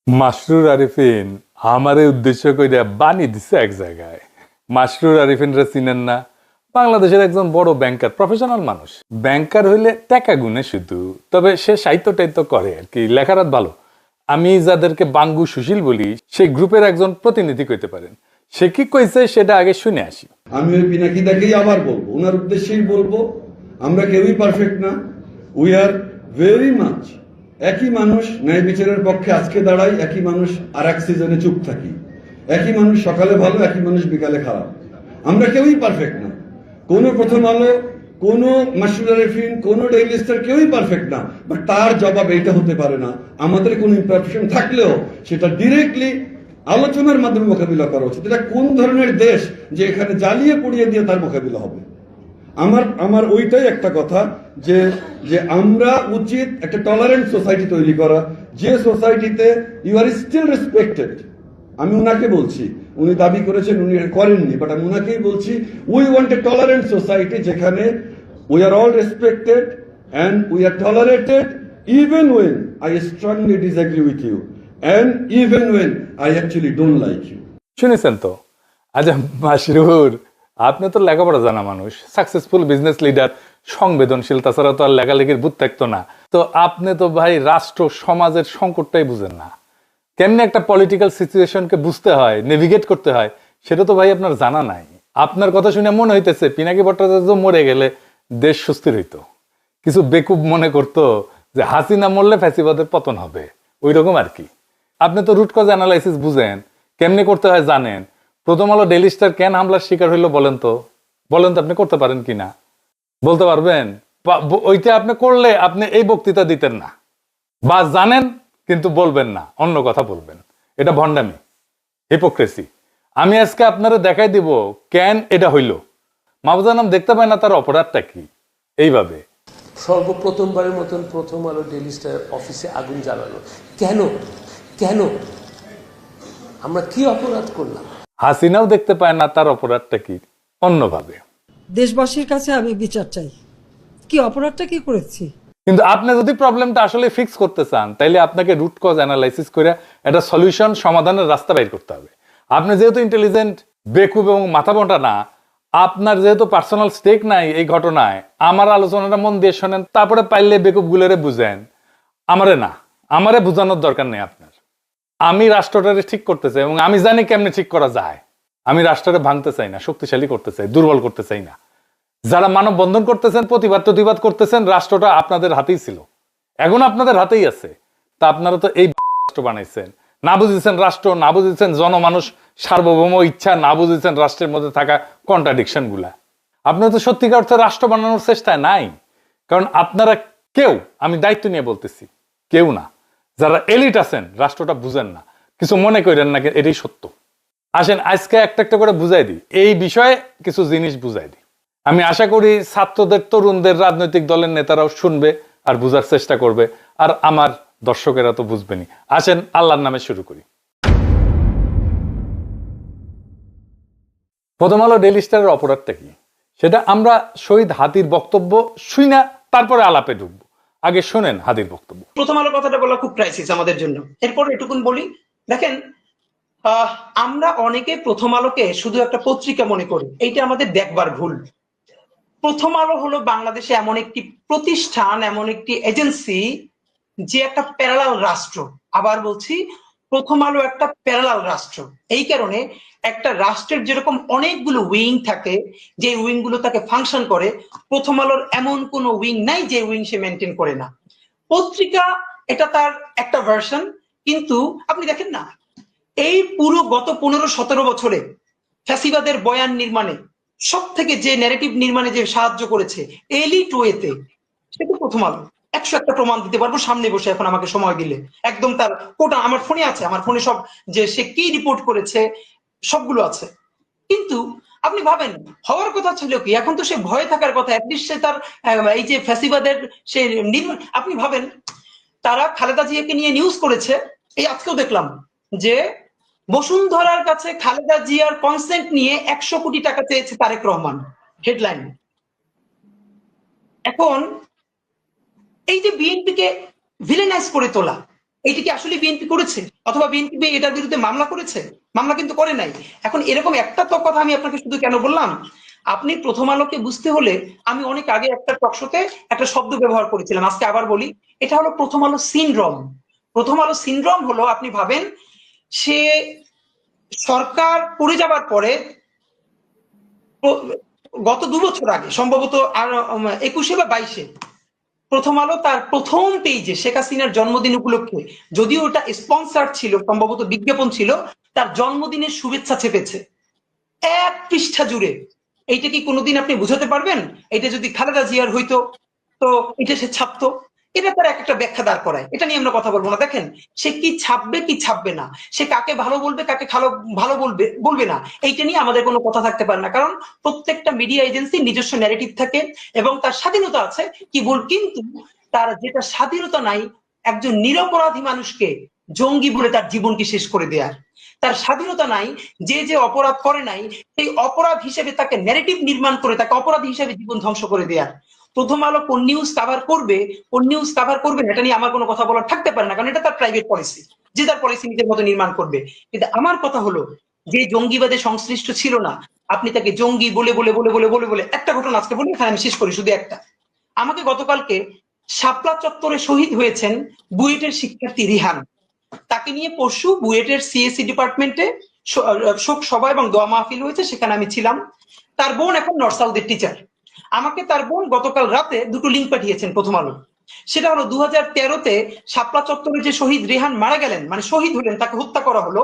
মাসরুর আরিফিন আমারে উদ্দেশ্য কইরা বানি দিছে এক জায়গায়। মাসরুর আরিফিনরা চিনেন না? বাংলাদেশের একজন বড় ব্যাংকার, প্রফেশনাল মানুষ। ব্যাংকার হইলে টাকা গুনে শুধু, তবে সে সাহিত্য টাইত্য করে আর কি, লেখারাত ভালো। আমি যাদেরকে বাঙ্গু সুশীল বলি, সেই গ্রুপের একজন প্রতিনিধি কইতে পারেন। সে কি কইছে সেটা আগে শুনে আসি। আমি ওই পিনাকিদাকেই আবার বলবো, ওনার উদ্দেশ্যেই বলবো, আমরা কেউই পারফেক্ট না। উই আর ভেরি মাচ একই মানুষ, ন্যায় বিচারের পক্ষে আজকে দাঁড়াই, একই মানুষ আর এক সিজনে চুপ থাকি, একই মানুষ সকালে ভালো, একই মানুষ বিকালে খারাপ। আমরা কেউই পারফেক্ট না। কোনো প্রথম আলো, কোনো মাসরুর আরিফিন, কোনো ডেইলি স্টার কেউই পারফেক্ট না। বাট তার জবাব এইটা হতে পারে না, আমাদের কোনো ইমপারফেকশন থাকলেও সেটা ডিরেক্টলি আলোচনার মাধ্যমে মোকাবিলা করা উচিত। এটা কোন ধরনের দেশ যে এখানে জ্বালিয়ে পুড়িয়ে দিয়ে তার মোকাবিলা হবে? আমার ওইটাই একটা কথা, যে যে আমরা উচিত একটা টলারেন্ট সোসাইটি তৈরি করা, যে সোসাইটিতে ইউ আর স্টিল রেসপেক্টেড। আমি উনাকে বলছি, উনি দাবি করেছেন উনি করেননি, বাট আমি উনাকেই বলছি, we want a tolerant society যেখানে we are all respected and we are tolerated even when I strongly disagree with you and even when I actually don't like you. শুনেছেন তো? আচ্ছা মাসরুর, আপনি তো লেখাপড়া জানা মানুষ, সাকসেসফুল বিজনেস লিডার, সংবেদনশীল, তাছাড়া তো আর লেখালেখির বুদ্ধ থাকতো না। তো আপনি তো ভাই রাষ্ট্র সমাজের সংকটটাই বুঝেন না। কেমনি একটা পলিটিক্যাল সিচুয়েশনকে বুঝতে হয়, নেভিগেট করতে হয়, সেটা তো ভাই আপনার জানা নাই। আপনার কথা শুনে মনে হইতেছে পিনাকি ভট্টাচার্য মরে গেলে দেশ সুস্থির হইতো। কিছু বেকুব মনে করতো যে হাসিনা মরলে ফ্যাসিবাদের পতন হবে, ওই রকম আর কি। আপনি তো রুট কজ অ্যানালাইসিস বুঝেন, কেমনি করতে হয় জানেন। প্রথম আলো ডেইলি স্টার কেন হামলার শিকার হইলো বলেন তো? আপনি করতে পারেন কিনা বলতে পারবেন? ওইটা আপনি করলে আপনি এই বক্তৃতা দিতেন না, বা জানেন কিন্তু বলবেন না, অন্য কথা বলবেন। এটা ভণ্ডামি, হিপোক্রেসি। আমি আজকে আপনারা দেখাই দিব কেন এটা হইল। মাহবুজা নাম দেখতে পায় না, তার অপরাধটা কি? এইভাবে সর্বপ্রথমবারের মতন প্রথম আলো ডেইলি স্টার অফিসে আগুন জ্বালালো কেন? কেন? আমরা কি অপরাধ করলাম? হাসিনাও দেখতে পায় না, তার অপরাধটা কি? অন্যভাবে দেশবাসীর কাছে আমি বিচার চাই, কি অপরাধটা কি করেছি। কিন্তু আপনি যদি প্রবলেমটা আসলে ফিক্স করতে চান, তাইলে আপনাকে রুট কজ অ্যানালাইসিস করে একটা সলিউশন, সমাধানের রাস্তা বাইর করতে হবে। আপনি যেহেতু ইন্টেলিজেন্ট, বেকুব এবং মাথা মোটা না, আপনার যেহেতু পার্সোনাল স্টেক নাই এই ঘটনায়, আমার আলোচনাটা মন দিয়ে শোনেন, তারপরে পাইলে বেকুব গুলোরে বুঝেন। আমারে বুঝানোর দরকার নেই আপনার। আমি রাষ্ট্রটারে ঠিক করতে চাই এবং আমি জানি কেমনে ঠিক করা যায়। আমি রাষ্ট্রটা ভাঙতে চাই না, শক্তিশালী করতে চাই, দুর্বল করতে চাই না। যারা মানব বন্ধন করতেছেন, প্রতিবাদ করতেছেন, রাষ্ট্রটা আপনাদের হাতেই ছিল, এখন আপনাদের হাতেই আছে। তা আপনারা তো এই রাষ্ট্র বানাইছেন, না বুঝেছেন রাষ্ট্র, না বুঝেছেন জনমানুষ সার্বভৌম ইচ্ছা, না বুঝেছেন রাষ্ট্রের মধ্যে থাকা কন্ট্রাডিকশন গুলা। আপনারা তো সত্যিকার অর্থে রাষ্ট্র বানানোর চেষ্টায় নাই, কারণ আপনারা কেউ, আমি দায়িত্ব নিয়ে বলতেছি, কেউ না, যারা এলিট আছেন রাষ্ট্রটা বুঝেন না। কিছু মনে করেন না, এটাই সত্য। আসেন আজকে একটা একটা করে বুঝাই দিই, এই বিষয়ে কিছু জিনিস বুঝাই দিই। আমি আশা করি ছাত্রদের, তরুণদের, রাজনৈতিক দলের নেতারাও শুনবে আর বুঝার চেষ্টা করবে, আর আমার দর্শকেরা তো বুঝবেনি। আসেন আল্লাহর নামে শুরু করি। প্রথম আলো ডেইলি স্টারের অপরাধটা কি সেটা আমরা শহীদ হাদির বক্তব্য শুই না, তারপরে আলাপে ঢুকবো। আগে শোনেন হাদির বক্তব্য। প্রথম আলো কথাটা বলা খুব ক্রাইসিস আমাদের জন্য। এরপর এটুকুন বলি, দেখেন আমরা অনেকে প্রথম আলোকে শুধু একটা পত্রিকা মনে করি, এইটা আমাদের দেখবার ভুল। প্রথম আলো হলো বাংলাদেশে এমন একটি প্রতিষ্ঠান, এমন একটি এজেন্সি, যে একটা প্যারালাল রাষ্ট্র। আবার বলছি, প্রথম আলো একটা প্যারালাল রাষ্ট্র। এই কারণে একটা রাষ্ট্রের যেরকম অনেকগুলো উইং থাকে, যে উইং গুলো তাকে ফাংশন করে, প্রথম আলোর এমন কোনো উইং নাই যে উইং সে মেনটেন করে না। পত্রিকা এটা তার একটা ভার্সন, কিন্তু আপনি দেখেন না, এই পুরো গত 15-17 বছরে ফ্যাসিবাদের বয়ান নির্মাণে সব থেকে যে ন্যারেটিভ নির্মাণে যে সাহায্য করেছে এলিট ওয়েতে, সেটা প্রথম আলো। 101টা প্রমাণ দিতে পারবো সামনে বসে, এখন আমাকে সময় দিলে একদম তার কোটা আমার ফোনে আছে, আমার ফোনে সব, যে সে কি রিপোর্ট করেছে সবগুলো আছে। কিন্তু আপনি ভাবেন, হওয়ার কথা ছিল কি, এখন তো সে ভয়ে থাকার কথা, অ্যাটলিস্ট সে তার এই যে ফ্যাসিবাদের সে নির্মাণ। আপনি ভাবেন, তারা খালেদা জিয়াকে নিয়ে নিউজ করেছে, এই আজকেও দেখলাম যে বসুন্ধরার কাছে খালেদা জিয়ার কনসেন্ট নিয়ে 100 কোটি টাকা চেয়েছে তারেক রহমান, হেডলাইন। এখন এই যে বিএনপিকে ভিলেনাইজ করে তোলা, এইটা কি আসলে বিএনপি করেছে? অথবা বিএনপি এটার বিরুদ্ধে মামলা করেছে? মামলা কিন্তু করে নাই। এখন এরকম একটা তো কথা আমি আপনাকে শুধু কেন বললাম, আপনি প্রথম আলোকে বুঝতে হলে আমি অনেক আগে একটা টকশোতে একটা শব্দ ব্যবহার করেছিলাম, আজকে আবার বলি, এটা হলো প্রথম আলো সিনড্রোম। প্রথম আলো সিনড্রোম হলো, আপনি ভাবেন, সে সরকার পড়ে যাবার পরে গত 2 বছর আগে সম্ভবত আর 21 বা 22-এ প্রথম আলো তার প্রথম পেজে শেখ হাসিনার জন্মদিন উপলক্ষে, যদিও ওটা স্পন্সার ছিল, সম্ভবত বিজ্ঞাপন ছিল, তার জন্মদিনের শুভেচ্ছা চেপেছে 1 পৃষ্ঠা জুড়ে। এইটা কি কোনোদিন আপনি বুঝাতে পারবেন? এটা যদি খালেদা জিয়ার হইতো তো এটা সে ছাপতো? এটা তার একটা ব্যাখ্যা দাঁড় করায়, এটা নিয়ে আমরা কথা বলবো না। দেখেন, সে কি ছাপবে কি ছাপবে না, সে কাকে ভালো বলবে কাকে ভালো বলবে বলবে না, এইটা নিয়ে আমাদের কোনো কথা থাকতে পারে না। কারণ প্রত্যেকটা মিডিয়া এজেন্সির নিজস্ব ন্যারেটিভ থাকে এবং তার স্বাধীনতা আছে, কি বল, কিন্তু তার যেটা স্বাধীনতা নাই একজন নিরপরাধী মানুষকে জঙ্গি বলে তার জীবনকে শেষ করে দেয়ার। তার স্বাধীনতা নাই যে যে অপরাধ করে নাই সেই অপরাধ হিসেবে তাকে ন্যারেটিভ নির্মাণ করে তাকে অপরাধী হিসেবে জীবন ধ্বংস করে দেয়ার। প্রথম আলো কোন নিউজ কাভার করবে কোন নিউজ কাভার করবে না, এটা নিয়ে আমার কোনো কথা বলার থাকতে পারে না, কারণ এটা তার প্রাইভেট পলিসি, যে তার পলিসি নিজের মতো নির্মাণ করবে। কিন্তু আমার কথা হলো, যে জঙ্গিবাদে সংশ্লিষ্ট ছিল না, আপনি তাকে জঙ্গি বলে বলে বলে বলে বলে বলে একটা ঘটনা আজকে বলি, এখানে আমি শেষ করি শুধু একটা। আমাকে গতকালকে শাপলা চত্বরে শহীদ হয়েছেন বুয়েটের শিক্ষার্থী রিহান, তাকে নিয়ে পরশু বুয়েটের সিএসসি ডিপার্টমেন্টে শোক সভা এবং দোয়া মাহফিল হয়েছে, সেখানে আমি ছিলাম। তার বোন এখন নর্থ সাউথের টিচার। আমাকে তার বোন গতকাল রাতে 2টো লিঙ্ক পাঠিয়েছেন প্রথম আলো। সেটা হলো 2013-তে শাপলা চত্বরে যে শহীদ রেহান মারা গেলেন, মানে শহীদ হলেন, তাকে হত্যা করা হলো,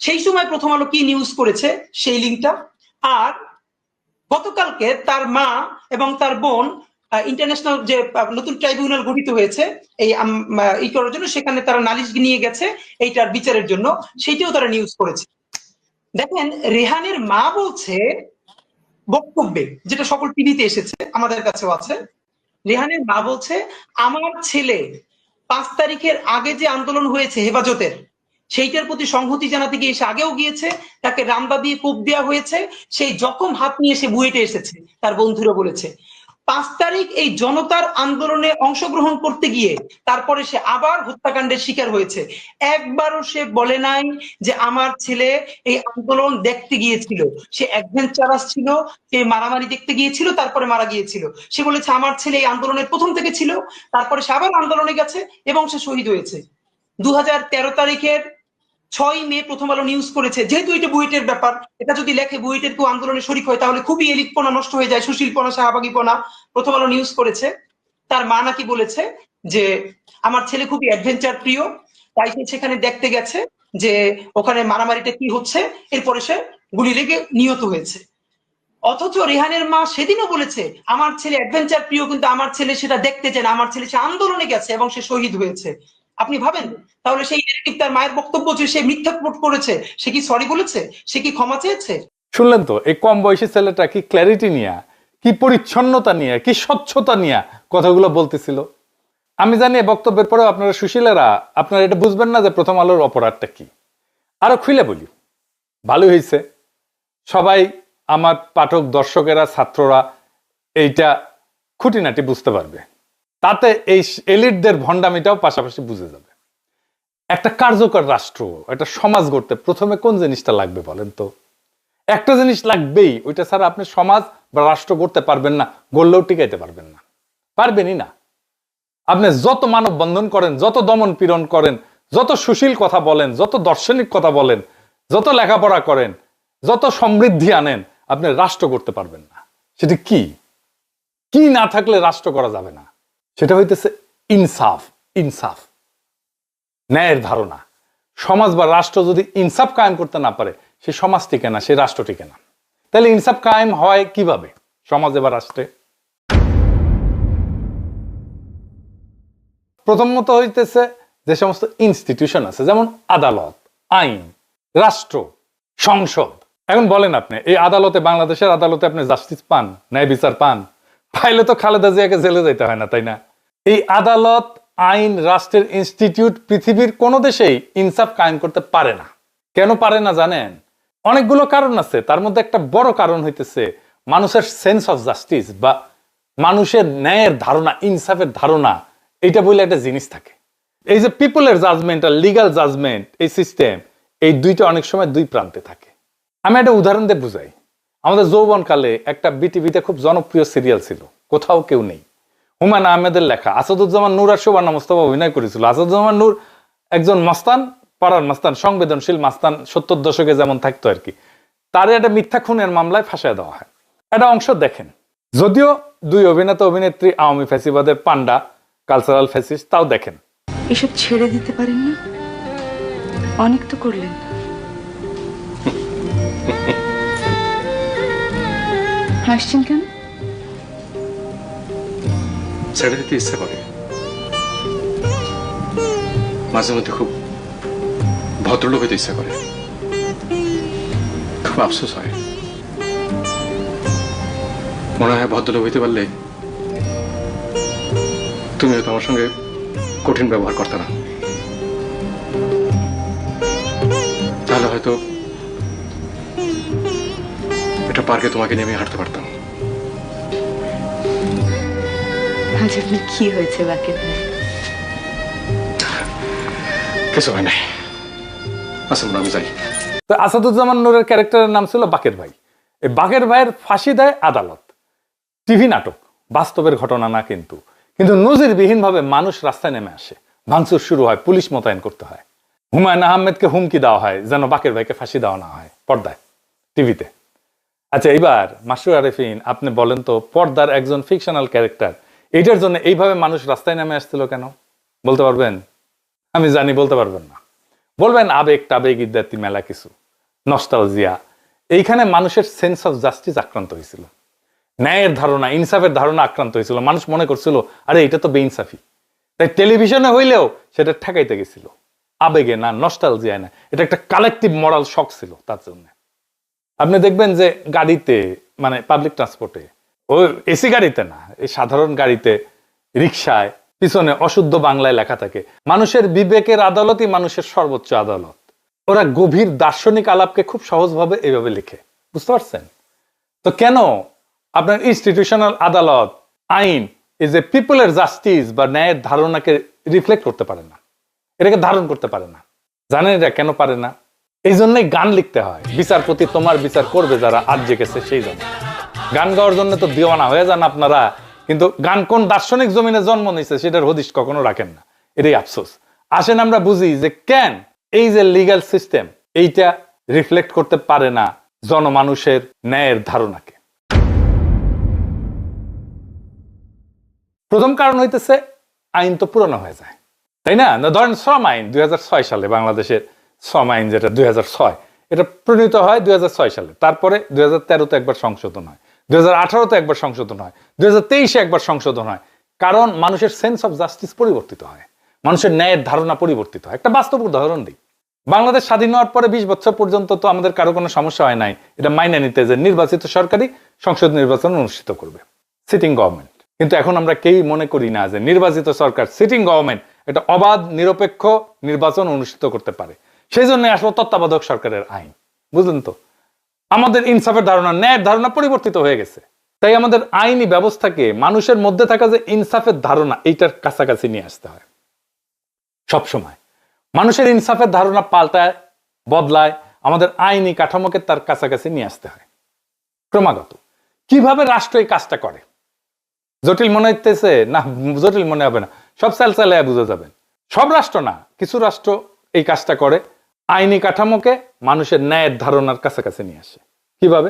সেই সময় প্রথম আলো কি নিউজ করেছে সেই লিঙ্কটা। আর গতকালকে তার মা এবং তার বোন ইন্টারন্যাশনাল যে নতুন ট্রাইব্যুনাল গঠিত হয়েছে এই করার জন্য, সেখানে তারা নালিশ নিয়ে গেছে এইটার বিচারের জন্য, সেইটাও তারা নিউজ করেছে। দেখেন, রেহানের মা বলছে বক্তব্যে, যেটা সকল টিভিতে এসেছে, আমাদের কাছেও আছে, রেহানের মা বলছে, আমার ছেলে 5 তারিখের আগে যে আন্দোলন হয়েছে হেফাজতের, সেইটার প্রতি সংহতি জানাতে গিয়ে সে আগেও গিয়েছে, তাকে রামদা দিয়ে কোপ দেওয়া হয়েছে, সেই জখম হাত নিয়ে সে বুয়েটে এসেছে, তার বন্ধুরা বলেছে। 5 তারিখ এই জনতার আন্দোলনে অংশগ্রহণ করতে গিয়ে তারপরে সে আবার হত্যাকাণ্ডের শিকার হয়েছে। একবারও সে বলে নাই যে আমার ছেলে এই আন্দোলন দেখতে গিয়েছিল, সে অ্যাডভেঞ্চারাস ছিল, সে মারামারি দেখতে গিয়েছিল, তারপরে মারা গিয়েছিল। সে বলেছে আমার ছেলে এই আন্দোলনের প্রথম থেকে ছিল, তারপরে সে আবার আন্দোলনে গেছে এবং সে শহীদ হয়েছে। 2013 তারিখের 6 মে প্রথম আলো নিউজ করেছে, যেহেতু এটা বুয়েটের ব্যাপার, এটা যদি লেখে বুয়েটের কেউ আন্দোলনে শরিক হয় তাহলে খুবই এলিটপনা নষ্ট হয়ে যায়, সুশীলপনা শাহবাগীপনা। প্রথম আলো নিউজ করেছে, তার মা নাকি বলেছে যে আমার ছেলে খুবই অ্যাডভেঞ্চার প্রিয়, তাই সে সেখানে দেখতে গেছে যে ওখানে মারামারিটা কি হচ্ছে, এরপরে সে গুলি লেগে নিহত হয়েছে। অথচ রেহানের মা সেদিনও বলেছে আমার ছেলে অ্যাডভেঞ্চার প্রিয়, কিন্তু আমার ছেলে সেটা দেখতে চায় না, আমার ছেলে সে আন্দোলনে গেছে এবং সে শহীদ হয়েছে। আপনি ভাবেন, তাহলে সেই নেগেটিভ তার মায়ের বক্তব্য যে সে মিথ্যা প্রোট করেছে, সে কি সরি বলেছে, সে কি ক্ষমা চেয়েছে? শুনলেন তো, এই কম বয়সী ছেলেটা কি ক্ল্যারিটি নিয়ে, কি পরিচ্ছন্নতা নিয়ে, কি স্বচ্ছতা নিয়ে কথাগুলো বলতেছিল। আমি জানি বক্তব্যের পরেও আপনারা সুশীলেরা আপনারা এটা বুঝবেন না যে প্রথম আলোর অপরাধটা কি। আরো খুলে বলি, ভালো হয়েছে সবাই আমার পাঠক দর্শকেরা ছাত্ররা এইটা খুঁটিনাটি বুঝতে পারবে, তাতে এই এলিটদের ভণ্ডামিটাও পাশাপাশি বুঝে যাবে। একটা কার্যকর রাষ্ট্র, একটা সমাজ গড়তে প্রথমে কোন জিনিসটা লাগবে বলেন তো? একটা জিনিস লাগবেই, ওইটা ছাড়া আপনি সমাজ বা রাষ্ট্র গড়তে পারবেন না, গড়লেও টিকাইতে পারবেন না, পারবেনই না। আপনি যত মানব বন্ধন করেন, যত দমন পীড়ন করেন, যত সুশীল কথা বলেন, যত দার্শনিক কথা বলেন, যত লেখাপড়া করেন, যত সমৃদ্ধি আনেন, আপনি রাষ্ট্র করতে পারবেন না। সেটা কি কি না থাকলে রাষ্ট্র করা যাবে না, সেটা হইতেছে ইনসাফ। ইনসাফ, ন্যায়ের ধারণা। সমাজ বা রাষ্ট্র যদি ইনসাফ কায়েম করতে না পারে, সে সমাজ টিকে না, সে রাষ্ট্র টিকে না। তাহলে ইনসাফ কায়েম হয় কিভাবে সমাজে বা রাষ্ট্রে? প্রথমত হইতেছে যে সমস্ত ইনস্টিটিউশন আছে, যেমন আদালত, আইন, রাষ্ট্র, সংসদ। এখন বলেন আপনি এই আদালতে, বাংলাদেশের আদালতে আপনি জাস্টিস পান, ন্যায় বিচার পান? পাইলে তো খালেদা জিয়াকে জেলে যেতে হয় না, তাই না? এই আদালত, আইন, রাষ্ট্রের ইনস্টিটিউট পৃথিবীর কোন দেশেই ইনসাফ কায়েম করতে পারে না। কেন পারে না জানেন? অনেকগুলো কারণ আছে, তার মধ্যে একটা বড় কারণ হইতেছে মানুষের সেন্স অফ জাস্টিস বা মানুষের ন্যায়ের ধারণা, ইনসাফের ধারণা, এটা বলে একটা জিনিস থাকে। এই যে পিপলের জাজমেন্ট আর লিগাল জাজমেন্ট, এই সিস্টেম, এই দুইটা অনেক সময় দুই প্রান্তে থাকে। আমি একটা উদাহরণ দিয়ে বুঝাই। আমাদের যৌবনকালে একটা বিটিভিতে খুব জনপ্রিয় সিরিয়াল ছিল, কোথাও কেউ নেই। হুমায়ুন আহমেদের লেখা, আসাদুজ্জামান নূর আর শোভানা মোস্তফা অভিনয় করেছিল। আসাদুজ্জামান নূর একজন মাস্তান, পাড়ার মাস্তান, সংবেদনশীল মাস্তান, 70 দশকে যেমন থাকতো আর কি। তার একটা মিথ্যা খুনের মামলায় ফাঁসায় দেওয়া হয়। একটা অংশ দেখেন। যদিও দুই অভিনেতা অভিনেত্রী আওয়ামী ফ্যাসিবাদের পান্ডা, কালচারাল ফ্যাসিস্ট, তাও দেখেন। এসব ছেড়ে দিতে পারেন না? অনেক তো করলেন। হাসছেন কেন? ছেড়ে দিতে ইচ্ছা করে, মাঝে মধ্যে খুব ভদ্রলোক হইতে ইচ্ছা করে, খুব আফসোস হয়। মনে হয় ভদ্রলোক হইতে পারলে তুমিও তোমার সঙ্গে কঠিন ব্যবহার করতে না, তাহলে হয়তো এটা পার্কে তোমাকে নিয়ে আমি হাঁটতে পারতাম। আজ আপনার কি হয়েছে বাকের ভাই? কিছু হয় নাই। আচ্ছা, আমি যাই। তো আসাদুজ্জামান নূরের ক্যারেক্টারের নাম ছিল বাকের ভাই। এই বাকের ভাইয়ের ফাঁসি দেয় আদালত। টিভি নাটক, বাস্তবের ঘটনা না কিন্তু। কিন্তু নজিরবিহীন ভাবে মানুষ রাস্তায় নেমে আসে, ভাঙচুর শুরু হয়, পুলিশ মোতায়েন করতে হয়। হুমায়ুন আহমেদকে হুমকি দেওয়া হয় যেন বাকের ভাইকে ফাঁসি দেওয়া না হয়, পর্দায়, টিভিতে। আচ্ছা, এইবার মাসরুর আরেফিন, আপনি বলেন তো, পর্দার একজন ফিকশনাল ক্যারেক্টার, এইটার জন্য এইভাবে মানুষ রাস্তায় নেমে আসছিল কেন? বলতে পারবেন? আমি জানি বলতে পারবেন না। বলবেন আবেগ টাবেগ ইত্যাদি মেলা কিছু, নস্টালজিয়া। এইখানে মানুষের সেন্স অফ জাস্টিস আক্রান্ত হয়েছিল, ন্যায়ের ধারণা, ইনসাফের ধারণা আক্রান্ত হয়েছিল। মানুষ মনে করছিল আরে এটা তো বেইনসাফি, তাই টেলিভিশনে হইলেও সেটা ঠেকাইতে গেছিল। আবেগে না, নস্টালজিয়ায় না, এটা একটা কালেকটিভ মরাল শক ছিল তার জন্য। আপনি দেখবেন যে গাড়িতে, মানে পাবলিক ট্রান্সপোর্টে, ও এসি গাড়িতে না, এই সাধারণ গাড়িতে, রিক্সায় পিছনে অশুদ্ধ বাংলায় লেখা থাকে, মানুষের বিবেকের আদালতই মানুষের সর্বোচ্চ আদালত। ওরা গভীর দার্শনিক আলাপকে খুব সহজভাবে এইভাবে লিখে, বুঝতে পারছেন? তো কেন আপনার ইনস্টিটিউশনাল আদালত, আইন, এই যে পিপলের জাস্টিস বা ন্যায়ের ধারণাকে রিফ্লেক্ট করতে পারে না, এটাকে ধারণ করতে পারে না? জানেন এটা কেন পারে না? এই জন্যই গান লিখতে হয়, বিচারপতি তোমার বিচার করবে যারা আজ জেগেছে সেই জন্য। গান গাওয়ার জন্য তো দিওয়ানা হয়ে যান আপনারা, কিন্তু গান কোন দার্শনিক জমিনে জন্ম নিয়েছে সেটার হদিশ কখনো রাখেন না। এটাই আফসোস। আসেন আমরা বুঝি যে কেন এই যে লিগ্যাল সিস্টেম, এইটা রিফ্লেক্ট করতে পারে না জনমানুষের ন্যায়ের ধারণাকে। প্রথম কারণ হইতেছে আইন তো পুরনো হয়ে যায়, তাই না? ধরেন শ্রম আইন 2006 সালে, বাংলাদেশের শ্রম আইন যেটা 2006, এটা প্রণীত হয় 2006 সালে। তারপরে 2013-তে একবার সংশোধন হয়, 2018-তে একবার সংশোধন হয়, 2023-এ একবার সংশোধন হয়। কারণ মানুষের সেন্স অফ জাস্টিস পরিবর্তিত হয়, মানুষের ন্যায়ের ধারণা পরিবর্তিত হয়। একটা বাস্তব উদাহরণ দিই। বাংলাদেশ স্বাধীন হওয়ার পরে 20 বছর পর্যন্ত তো আমাদের কারো কোনো সমস্যা হয় নাই এটা মাইনে নিতে যে নির্বাচিত সরকারি সংসদ নির্বাচন অনুষ্ঠিত করবে, সিটিং গভর্নমেন্ট। কিন্তু এখন আমরা কেউই মনে করি না যে নির্বাচিত সরকার, সিটিং গভর্নমেন্ট, এটা অবাধ নিরপেক্ষ নির্বাচন অনুষ্ঠিত করতে পারে। সেই জন্য আসলে তত্ত্বাবধায়ক সরকারের আইন, বুঝলেন তো? আমাদের ইনসাফের ধারণা, ন্যায়ের ধারণা পরিবর্তিত হয়ে গেছে। তাই আমাদের আইনি ব্যবস্থাকে মানুষের মধ্যে থাকা যে ইনসাফের ধারণা, এইটার কাছাকাছি নিয়ে আসতে হয় সবসময়। মানুষের ইনসাফের ধারণা পাল্টায়, বদলায়, আমাদের আইনি কাঠামোকে তার কাছাকাছি নিয়ে আসতে হয় ক্রমাগত। কিভাবে রাষ্ট্র এই কাজটা করে জটিল মনে হইতেছে না? জটিল মনে হবে না, সব চালায় বুঝে যাবেন। সব রাষ্ট্র না, কিছু রাষ্ট্র এই কাজটা করে, আইনি কাঠামোকে মানুষের ন্যায়ের ধারণার কাছাকাছি নিয়ে আসে। কিভাবে?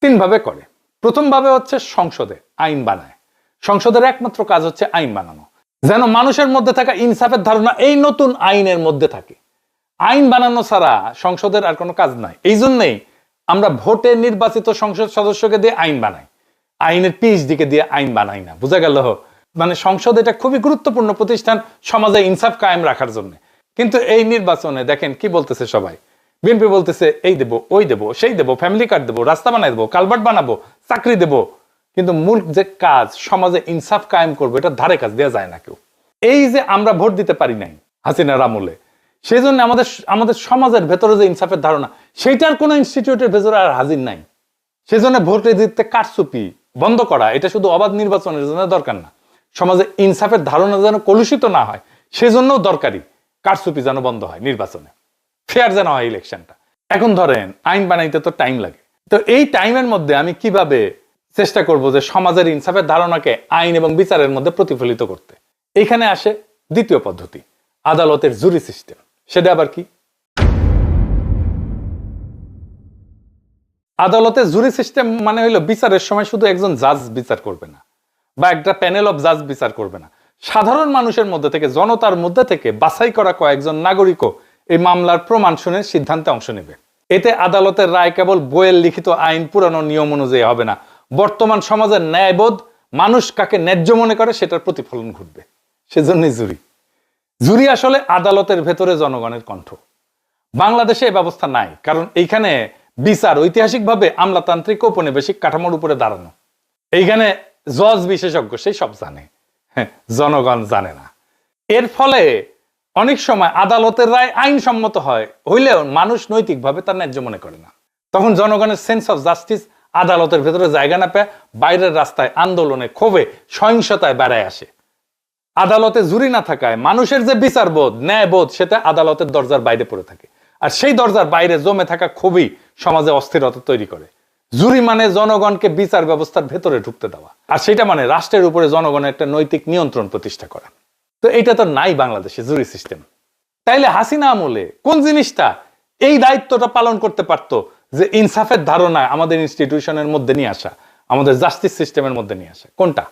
3 ভাবে করে। প্রথম ভাবে হচ্ছে সংসদে আইন বানায়। সংসদের একমাত্র কাজ হচ্ছে আইন বানানো, যেন মানুষের মধ্যে থাকা ইনসাফের ধারণা এই নতুন আইনের মধ্যে থাকে। আইন বানানো ছাড়া সংসদের আর কোনো কাজ নাই। এই জন্যই আমরা ভোটে নির্বাচিত সংসদ সদস্যকে দিয়ে আইন বানাই, আইনের পিএইচডিকে দিয়ে আইন বানাই না। বোঝা গেল? মানে সংসদ এটা খুবই গুরুত্বপূর্ণ প্রতিষ্ঠান সমাজে ইনসাফ কায়েম রাখার জন্য। কিন্তু এই নির্বাচনে দেখেন কি বলতেছে সবাই। বিএনপি বলতেছে এই দেব, ওই দেব, সেই দেব, ফ্যামিলি কার্ড দেবো, রাস্তা বানাই দেবো, কালভার্ট বানাবো, চাকরি দেবো। কিন্তু মূল যে কাজ, সমাজে ইনসাফ কায়েম করবো, এটা ধারে কাজ দেওয়া যায় না কেউ। এই যে আমরা ভোট দিতে পারি নাই হাসিনার আমলে, সেই জন্য আমাদের সমাজের ভেতরে যে ইনসাফের ধারণা, সেইটার কোনো ইনস্টিটিউটের ভেতরে আর হাজির নাই। সেই জন্য ভোট দিতে কারচুপি বন্ধ করা, এটা শুধু অবাধ নির্বাচনের জন্য দরকার না, সমাজে ইনসাফের ধারণা যেন কলুষিত না হয়, সেজন্যও দরকারি কারচুপি যেন বন্ধ হয়, নির্বাচনে ফেয়ার যেন হয় ইলেকশনটা। এখন ধরেন আইন বানাইতে তো টাইম লাগে, তো এই টাইমের মধ্যে আমি কিভাবে চেষ্টা করব যে সমাজের ইনসাফের ধারণাকে আইন এবং বিচারের মধ্যে প্রতিফলিত করতে? এখানে আসে দ্বিতীয় পদ্ধতি, আদালতের জুরি সিস্টেম। সেটা আবার কি? আদালতের জুরি সিস্টেম মানে হইলো বিচারের সময় শুধু একজন জাজ বিচার করবে না বা একটা প্যানেল অফ জাজ বিচার করবে না, সাধারণ মানুষের মধ্যে থেকে, জনতার মধ্যে থেকে বাছাই করা কয়েকজন নাগরিকও এই মামলার প্রমাণ শুনে সিদ্ধান্তে অংশ নেবে। এতে আদালতের রায় কেবল বইয়ের লিখিত আইন পুরানো নিয়ম অনুযায়ী হবে না, বর্তমান সমাজের ন্যায়বোধ, মানুষ কাকে ন্যায্য মনে করে সেটার প্রতিফলন ঘটবে। সেজন্যই জুরি। জুরি আসলে আদালতের ভেতরে জনগণের কণ্ঠ। বাংলাদেশে এই ব্যবস্থা নাই, কারণ এইখানে বিচার ঐতিহাসিকভাবে আমলাতান্ত্রিক ঔপনিবেশিক কাঠামোর উপরে দাঁড়ানো। এইখানে জজ বিশেষজ্ঞ, সেই সব জানে, জনগণ জানে না। এর ফলে অনেক সময় আদালতের রায় আইনসম্মত হয় হইলেও মানুষ নৈতিকভাবে তার ন্যায্য মনে করে না। তখন জনগণের সেন্স অফ জাস্টিস আদালতের ভেতরে জায়গা না পেয়ে বাইরের রাস্তায়, আন্দোলনে, ক্ষোভে, সহিংসতায় বেড়ায় আসে। আদালতে জুরি না থাকায় মানুষের যে বিচারবোধ, ন্যায়বোধ, সেটা আদালতের দরজার বাইরে পড়ে থাকে। আর সেই দরজার বাইরে জমে থাকা ক্ষোভই সমাজে অস্থিরতা তৈরি করে। জুরি মানে জনগণকে বিচার ব্যবস্থার ভেতরে ঢুকতে দেওয়া, আর সেটা মানে রাষ্ট্রের উপরে জনগণের একটা নৈতিক নিয়ন্ত্রণ প্রতিষ্ঠা করা। তো এটা তো নাই বাংলাদেশে জুরি সিস্টেম। তাইলে হাসিনা আমলে কোন জিনিসটা এই দায়িত্বটা পালন করতে পারত, যে ইনসাফের ধারণা আমাদের ইনস্টিটিউশনের মধ্যে নিয়ে আসা, আমাদের জাস্টিস সিস্টেমের মধ্যে নিয়ে আসা? কোনটা?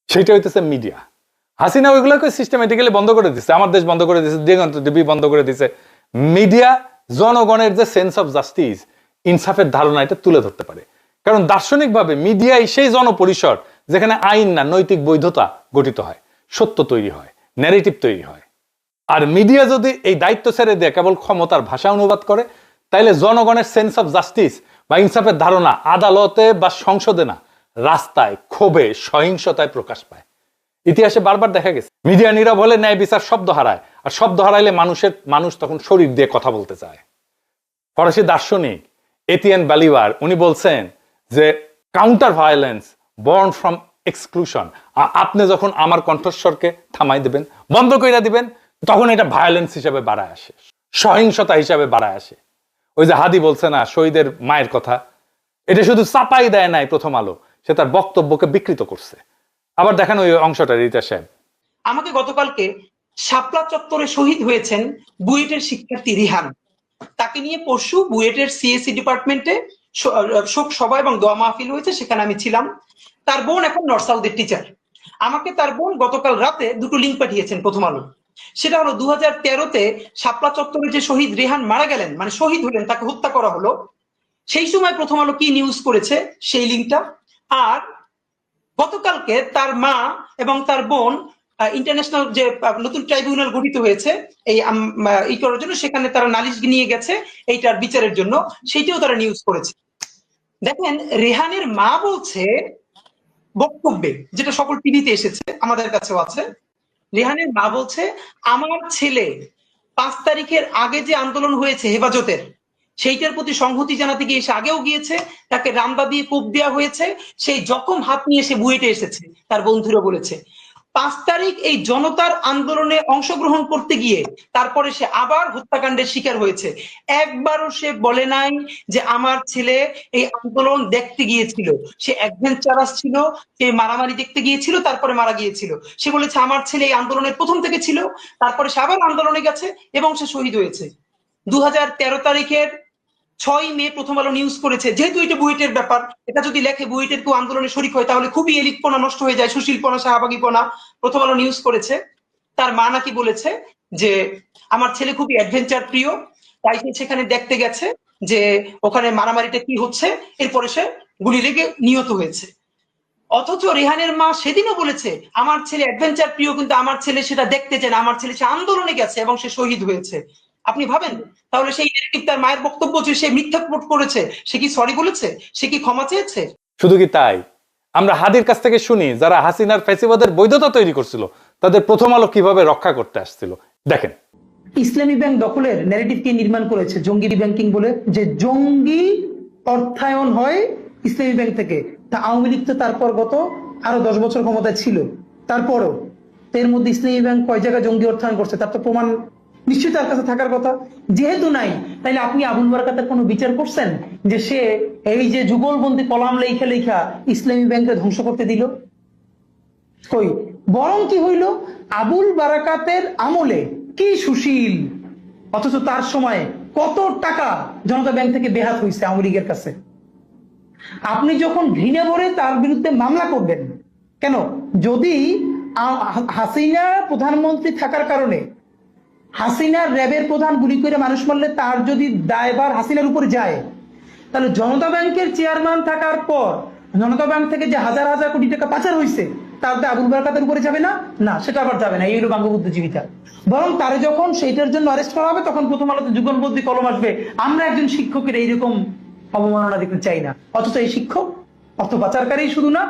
সেটা হইতেছে মিডিয়া। হাসিনা ওইগুলোকে সিস্টেমেটিক্যালি বন্ধ করে দিচ্ছে, আমার দেশ বন্ধ করে দিচ্ছে, দিগন্ত টিভি বন্ধ করে দিচ্ছে। মিডিয়া জনগণের যে সেন্স অফ জাস্টিস, ইনসাফের ধারণা, এটা তুলে ধরতে পারে। কারণ দার্শনিকভাবে মিডিয়াই সেই জনপরিসর যেখানে আইন না, নৈতিক বৈধতা গঠিত হয়, সত্য তৈরি হয়, ন্যারেটিভ তৈরি হয়। আর মিডিয়া যদি এই দায়িত্ব ছেড়ে দিয়ে কেবল ক্ষমতার ভাষা অনুবাদ করে, তাইলে জনগণের সেন্স অফ জাস্টিস বা ইনসাফের ধারণা আদালতে বা সংসদে না, রাস্তায়, ক্ষোভে, সহিংসতায় প্রকাশ পায়। ইতিহাসে বারবার দেখা গেছে মিডিয়া নীরব হলে ন্যায় বিচার শব্দ হারায়, আর শব্দ হারাইলে মানুষ তখন শরীর দিয়ে কথা বলতে চায়। ফরাসি দার্শনিক এতিয়ান বালিভার উনি বলছেন যে counter violence born from exclusion. আপনি যখন আমার কণ্ঠস্বরকে থামাই দিবেন, বন্ধ করে দিবেন, তখন এটা ভায়োলেন্স হিসেবে বাড়ায় আসে, সহিংসতা হিসাবে বাড়ায় আসে। ওই যে হাদি বলছে না শহীদের মায়ের কথা, এটা শুধু চাপাই দেয় নাই প্রথম আলো, সে তার বক্তব্যকে বিকৃত করছে। আবার দেখেন ওই অংশটা, রিতা সাহেব। আমাকে গতকালকে শাপলা চত্বরে শহীদ হয়েছেন বুয়েটের শিক্ষার্থী রিহান, তাকে নিয়ে পরশু বুয়েটের সিএসসি ডিপার্টমেন্টে শোক সভা এবং দোয়া মাহফিল হয়েছে, সেখানে আমি ছিলাম। তার বোন এখন নর্থ সাউথের টিচার। আমাকে তার বোন গতকাল রাতে দুটো লিঙ্ক পাঠিয়েছেন প্রথম আলো। সেটা হলো 2013-তে শাপলা চত্বরে যে শহীদ রেহান মারা গেলেন, মানে শহীদ হলেন, তাকে হত্যা করা হলো, সেই সময় প্রথম আলো কি নিউজ করেছে সেই লিঙ্কটা। আর গতকালকে তার মা এবং তার বোন ইন্টারন্যাশনাল যে নতুন ট্রাইব্যুনাল গঠিত হয়েছে এই করার জন্য, সেখানে তারা নালিশ নিয়ে গেছে এইটার বিচারের জন্য, সেইটাও তারা নিউজ করেছে। দেখেন রেহানের মা বলছে বক্তব্যে, যেটা সকল টিভিতে এসেছে, আমাদের কাছেও আছে, রেহানের মা বলছে আমার ছেলে 5 তারিখের আগে যে আন্দোলন হয়েছে হেফাজতের, সেইটার প্রতি সংহতি জানাতে গিয়ে সে আগেও গিয়েছে, তাকে রামদা দিয়ে কোপ দেওয়া হয়েছে, সেই জখম হাত নিয়ে সে বুয়েটে এসেছে। তার বন্ধুরা বলেছে 5 তারিখ এই জনতার আন্দোলনে অংশগ্রহণ করতে গিয়ে তারপরে সে আবার হত্যাকাণ্ডের শিকার হয়েছে। একবারও সে বলে নাই যে আমার ছেলে এই আন্দোলন দেখতে গিয়েছিল, সে অ্যাডভেঞ্চারাস ছিল, সে মারামারি দেখতে গিয়েছিল, তারপরে মারা গিয়েছিল। সে বলেছে আমার ছেলে এই আন্দোলনের প্রথম থেকে ছিল, তারপরে সে আবার আন্দোলনে গেছে এবং সে শহীদ হয়েছে। 2013 তারিখের 6 মে প্রথম আলো নিউজ করেছে, যেহেতু এটা বুয়েটের ব্যাপার, এটা যদি লেখে বুয়েটের কেউ আন্দোলনে শরিক হয় তাহলে খুবই এলিটপনা নষ্ট হয়ে যায়, সুশীলপনা, শাহবাগীপনা। প্রথম আলো নিউজ করেছে তার মা নাকি বলেছে যে আমার ছেলে খুবই অ্যাডভেঞ্চার প্রিয়, তাই সে সেখানে দেখতে গেছে যে ওখানে মারামারিটা কি হচ্ছে, এরপরে সে গুলি লেগে নিহত হয়েছে। অথচ রেহানের মা সেদিনও বলেছে আমার ছেলে অ্যাডভেঞ্চার প্রিয়, কিন্তু আমার ছেলে সেটা দেখতে চায় না, আমার ছেলে সে আন্দোলনে গেছে এবং সে শহীদ হয়েছে। আপনি ভাবেন তাহলে সেই নেগেটিভ তার মায়ের বক্তব্য যে সে মিথ্যা রিপোর্ট করেছে, সে কি সরি বলেছে, সে কি ক্ষমা চেয়েছে? শুধু কি তাই, আমরা হাদির কাছ থেকে শুনি যারা হাসিনার ফ্যাসিবাদের বৈধতা তৈরি করছিল তাদের প্রথম আলো কিভাবে রক্ষা করতে আসছিল। দেখেন, ইসলামী ব্যাংক দখলের ন্যারেটিভ কে নির্মাণ করেছে জঙ্গি ব্যাংকিং বলে, যে জঙ্গি অর্থায়ন হয় ইসলামী ব্যাংক থেকে, তা আওয়ামী লীগ তো তারপর গত আরো 10 বছর ক্ষমতায় ছিল, তারপরও এর মধ্যে ইসলামী ব্যাংক কয় জায়গায় জঙ্গি অর্থায়ন করছে তার তো প্রমাণ নিশ্চয়ই তার কাছে থাকার কথা। যেহেতু নাই, তাইলে আপনি আবুল বারাকাতের কোনো বিচার করছেন যে সে এই যে যুগলবন্দি কলাম লেখা লেখা ইসলামী ব্যাংকে ধ্বংস করতে দিল? কই, বরং কি হইল, আবুল বারাকাতের আমলে কি সুশীল, অথচ তার সময়ে কত টাকা জনতা ব্যাংক থেকে বেহাত হয়েছে আওয়ামী লীগের কাছে। আপনি যখন ঘৃণা ভরে তার বিরুদ্ধে মামলা করবেন কেন? যদি হাসিনা প্রধানমন্ত্রী থাকার কারণে হাসিনার র্যাবের প্রধান গুলি করে মানুষ মারলে তার যদি দায়ভার হাসিনার উপর যায়, তাহলে জনতা ব্যাংকের চেয়ারম্যান থাকার পর জনতা ব্যাংক থেকে যে হাজার হাজার কোটি টাকা পাচার হয়েছে তার দায় আবুল বারাকাতের উপরে যাবে না? না, সেটা আবার যাবে না। এই হলো বঙ্গবুদ্ধিজীবিতা। বরং তারে যখন সেইটার জন্য অ্যারেস্ট করা হবে তখন প্রথম আলোতে যুগলবন্দি কলম আসবে, আমরা একজন শিক্ষকের এইরকম অবমাননা দেখতে চাই না। অথচ এই শিক্ষক অর্থ পাচারকারী শুধু না,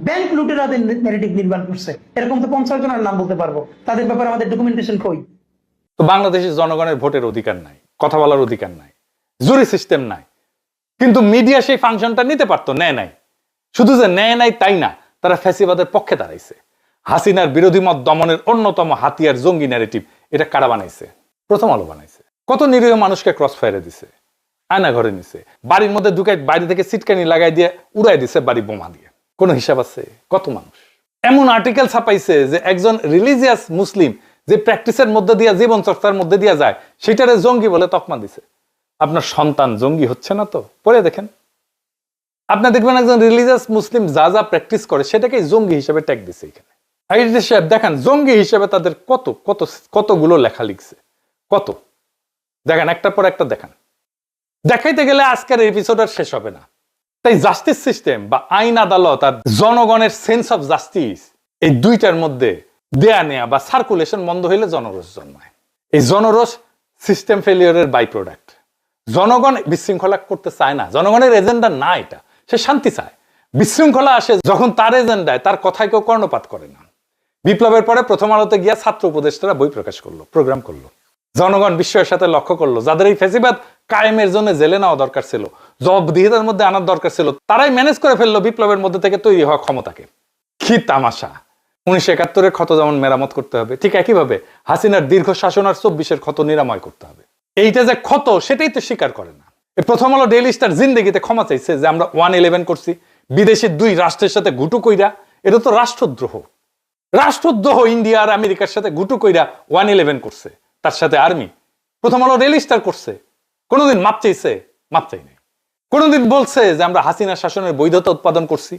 ব্যাংক লুটেরাদের ন্যারেটিভ নির্মাণ করছে। এরকম তো 50 জনের নাম বলতে পারবো। তাদের ব্যাপারে আমাদের ডকুমেন্টেশন কই? তো বাংলাদেশের জনগণের ভোটের অধিকার নাই, কথা বলার অধিকার নাই, জুরি সিস্টেম নাই, কিন্তু মিডিয়া সেই ফাংশনটা নিতে পারতো, নেয় নাই। শুধু যে নেয় নাই তাই না, তারা ফ্যাসিবাদের পক্ষে দাঁড়াইছে। হাসিনার বিরোধী মত দমনের অন্যতম হাতিয়ার জঙ্গি ন্যারেটিভ, এটা কারা বানাইছে? প্রথম আলো বানাইছে। কত নিরীহ মানুষকে ক্রস ফায়ারে দিছে, আয়না ঘরে নিছে, বাড়ির মধ্যে ঢুকাই বাইরে থেকে সিটকানি লাগাই দিয়ে উড়াই দিছে বাড়ি বোমা দিয়ে। কোনো হিসাব আছে? কত মানুষ এমন আর্টিকেল ছাপাইছে যে একজন রিলিজিয়াস মুসলিম যে প্র্যাকটিসের মধ্যে দিয়া, জীবন চর্চার মধ্যে দিয়া যায়, সেটারে জঙ্গি বলে তকমা দিছে। আপনার সন্তান জঙ্গি হচ্ছে না তো? পরে দেখেন, আপনি দেখবেন একজন রিলিজিয়াস মুসলিম যা যা প্র্যাকটিস করে সেটাকে জঙ্গি হিসেবে ট্যাগ দিছে এখানে। সাহেব দেখেন, জঙ্গি হিসেবে তাদের কত কত কতগুলো লেখা লিখছে, কত দেখেন, একটার পর একটা দেখান। দেখাইতে গেলে আজকের এপিসোড আর শেষ হবে না। তাই জাস্টিস সিস্টেম বা আইন আদালত আর জনগণের সেন্স অফ জাস্টিস, এই দুইটার মধ্যে দেয়া নেয়া বা সার্কুলেশন বন্ধ হইলে জনরোষ জন্মায়। এই জনরোষ সিস্টেম ফেলিওরের বাই প্রোডাক্ট। জনগণ বিশৃঙ্খলা করতে চায় না, জনগণের এজেন্ডা না এটা, সে শান্তি চায়। বিশৃঙ্খলা আসে যখন তার এজেন্ডায়, তার কথায় কেউ কর্ণপাত করে না। বিপ্লবের পরে প্রথম আলোতে গিয়া ছাত্র উপদেষ্টারা বই প্রকাশ করলো, প্রোগ্রাম করলো, জনগণ বিস্ময়ের সাথে লক্ষ্য করলো যাদের এই ফ্যাসিবাদ কায়েমের জন্য জেলে নেওয়া দরকার ছিল, জবাবদিহিতার মধ্যে আনার দরকার ছিল, তারাই ম্যানেজ করে ফেললো বিপ্লবের মধ্যে থেকে তৈরি হওয়া ক্ষমতাকে। কি তামাশা! 1971-এর ক্ষত যেমন মেরামত করতে হবে, ঠিক একইভাবে হাসিনার দীর্ঘ শাসন আর 24-এর ক্ষত নিরাময় করতে হবে। এইটা যে ক্ষত, সেটাই তো স্বীকার করে না। এই প্রথম আলো ডেইলি স্টার জিন্দেগিতে ক্ষমা চাইছে যে আমরা 111 করছি, বিদেশি 2 রাষ্ট্রের সাথে গুটু কইরা। এটা তো রাষ্ট্রদ্রোহ। রাষ্ট্রদ্রোহ ইন্ডিয়া আর আমেরিকার সাথে গুটু কইরা 111 করছে, তার সাথে আর্মি। প্রথম আলো ডেইলি স্টার করছে, কোনোদিন মাপ চাইছে? মাপ চাই নাই। কোনোদিন বলছে যে আমরা হাসিনা শাসনের বৈধতা উৎপাদন করছি?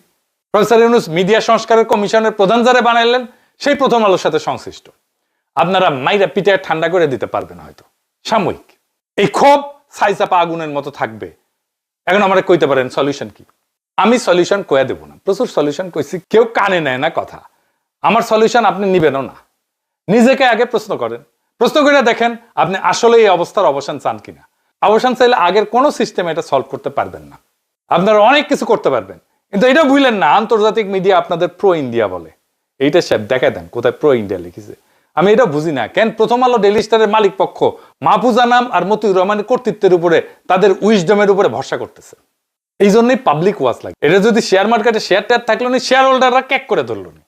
প্রফেসর ইউনূস মিডিয়া সংস্কারের কমিশনের প্রধান যারা বানাইলেন, সেই প্রথম আলোর সাথে সংশ্লিষ্ট। আপনারা মাইরা পিটায় ঠান্ডা করে দিতে পারবেন হয়তো, সাময়িক। এই ক্ষোভ ছাইচাপা আগুনের মতো থাকবে। এখন আমরা কইতে পারেন সলিউশন কি? আমি সলিউশন কয়ে দেব না, প্রচুর সলিউশন কইছি, কেউ কানে নেয় না কথা। আমার সলিউশন আপনি নিবেনও না। নিজেকে আগে প্রশ্ন করেন, প্রশ্ন করে দেখেন আপনি আসলে এই অবস্থার অবসান চান কিনা। অবসান চাইলে আগের কোনো সিস্টেম এটা সলভ করতে পারবেন না। আপনারা অনেক কিছু করতে পারবেন, কিন্তু এটা ভুলেন না আন্তর্জাতিক মিডিয়া আপনাদের প্রো ইন্ডিয়া বলে। এইটা সাহেব দেখা দেন কোথায় প্রো ইন্ডিয়া লিখেছে। আমি এটা বুঝি না কেন প্রথম আলো ডেইলি স্টারের মালিক পক্ষ মাহফুজা নাম আর মতিউর রহমানের কর্তৃত্বের উপরে, তাদের উইজডমের উপরে ভরসা করতেছে। এই জন্যই পাবলিক ওয়াচ লাগে। এটা যদি শেয়ার মার্কেটে শেয়ার টেয়ার থাকলো না, শেয়ার হোল্ডাররা ক্যাক করে ধরলো না।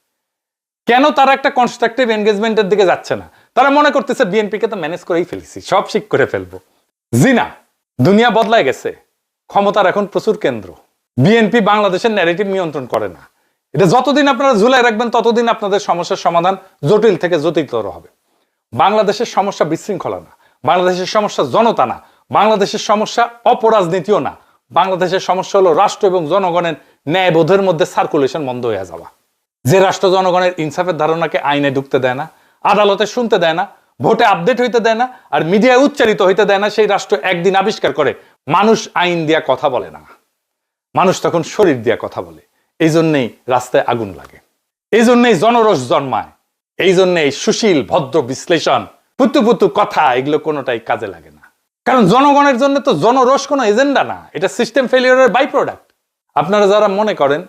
কেন তারা একটা কনস্ট্রাকটিভ এনগেজমেন্টের দিকে যাচ্ছে না? তারা মনে করতেছে বিএনপিকে তো ম্যানেজ করেই ফেলেছি, সব ঠিক করে ফেলবো। জি না, দুনিয়া বদলায় গেছে, ক্ষমতার এখন প্রচুর কেন্দ্র। বিএনপি বাংলাদেশের ন্যারেটিভ নিয়ন্ত্রণ করে না। এটা যতদিন আপনারা ঝুলাই রাখবেন ততদিন আপনাদের সমস্যার সমাধান জটিল থেকে জটিলতর হবে। বাংলাদেশের সমস্যা বিশৃঙ্খলা না, বাংলাদেশের সমস্যা জনতা না, বাংলাদেশের সমস্যা অপরাজনীতিও না। বাংলাদেশের সমস্যা হলো রাষ্ট্র এবং জনগণের ন্যায়বোধের মধ্যে সার্কুলেশন বন্ধ হয়ে যাওয়া। যে রাষ্ট্র জনগণের ইনসাফের ধারণাকে আইনে ঢুকতে দেয় না, আদালতে শুনতে দেয় না, ভোটে আপডেট হইতে দেয় না, আর মিডিয়ায় উচ্চারিত হইতে দেয় না, সেই রাষ্ট্র একদিন আবিষ্কার করে মানুষ আইন দিয়া কথা বলে না, মানুষ তখন শরীর দিয়া কথা বলে। এই জন্যেই রাস্তায় আগুন লাগে, এই জন্যেই জনরোষ জন্মায়, এই জন্যেই সুশীল ভদ্র বিশ্লেষণ, পুতু পুতু কথা, এগুলো কোনোটাই কাজে লাগে না। কারণ জনগণের জন্য তো জনরোষ কোনো এজেন্ডা না, এটা সিস্টেম ফেলিওরের বাই প্রোডাক্ট। আপনারা যারা মনে করেন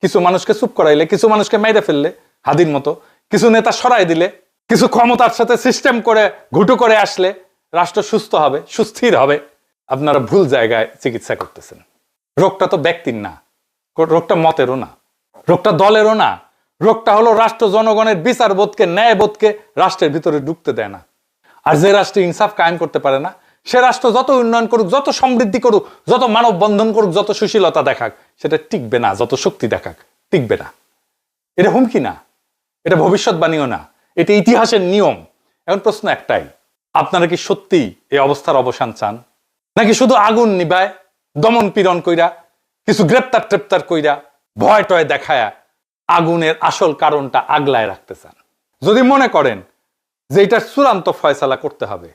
কিছু মানুষকে চুপ করাইলে, কিছু মানুষকে মেরে ফেললে হাদির মতো, কিছু নেতা সরাই দিলে, কিছু ক্ষমতার সাথে সিস্টেম করে ঘুটু করে আসলে রাষ্ট্র সুস্থ হবে, সুস্থির হবে, আপনারা ভুল জায়গায় চিকিৎসা করতেছেন। রোগটা তো ব্যক্তির না, রোগটা মতেরও না, রোগটা দলেরও না, রোগটা হলো রাষ্ট্র জনগণের বিচারবোধকে, ন্যায়বোধকে রাষ্ট্রের ভিতরে ঢুকতে দেয় না। আর যে রাষ্ট্রে ইনসাফ কায়েম করতে পারে না, সে রাষ্ট্র যত উন্নয়ন করুক, যত সমৃদ্ধি করুক, যত মানব বন্ধন করুক, যত সুশীলতা দেখাক, সেটা টিকবে না। যত শক্তি দেখাক, টিকবে না। এটা হুমকি না, এটা ভবিষ্যৎবাণীও না, এটা ইতিহাসের নিয়ম। এখন প্রশ্ন একটাই, আপনারা কি সত্যি এই অবস্থার অবসান চান, নাকি শুধু আগুন নিবায় দমন পীড়ন কইরা, কিছু গ্রেপ্তার টেপ্তার কইরা, ভয় টয় দেখায়া আগুনের আসল কারণটা আগলায় রাখতে চান? যদি মনে করেন যে এটার চূড়ান্ত ফয়সালা করতে হবে,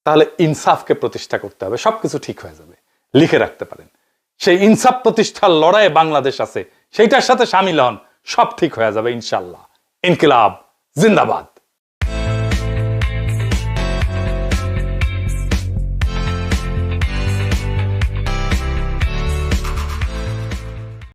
তাহলে ইনসাফকে প্রতিষ্ঠা করতে হবে, সবকিছু ঠিক হয়ে যাবে। লিখে রাখতে পারেন, সেই ইনসাফ প্রতিষ্ঠার লড়াইয়ে বাংলাদেশ আছে, সেইটার সাথে সামিল হন, সব ঠিক হয়ে যাবে ইনশাল্লাহ। ইনকিলাব জিন্দাবাদ।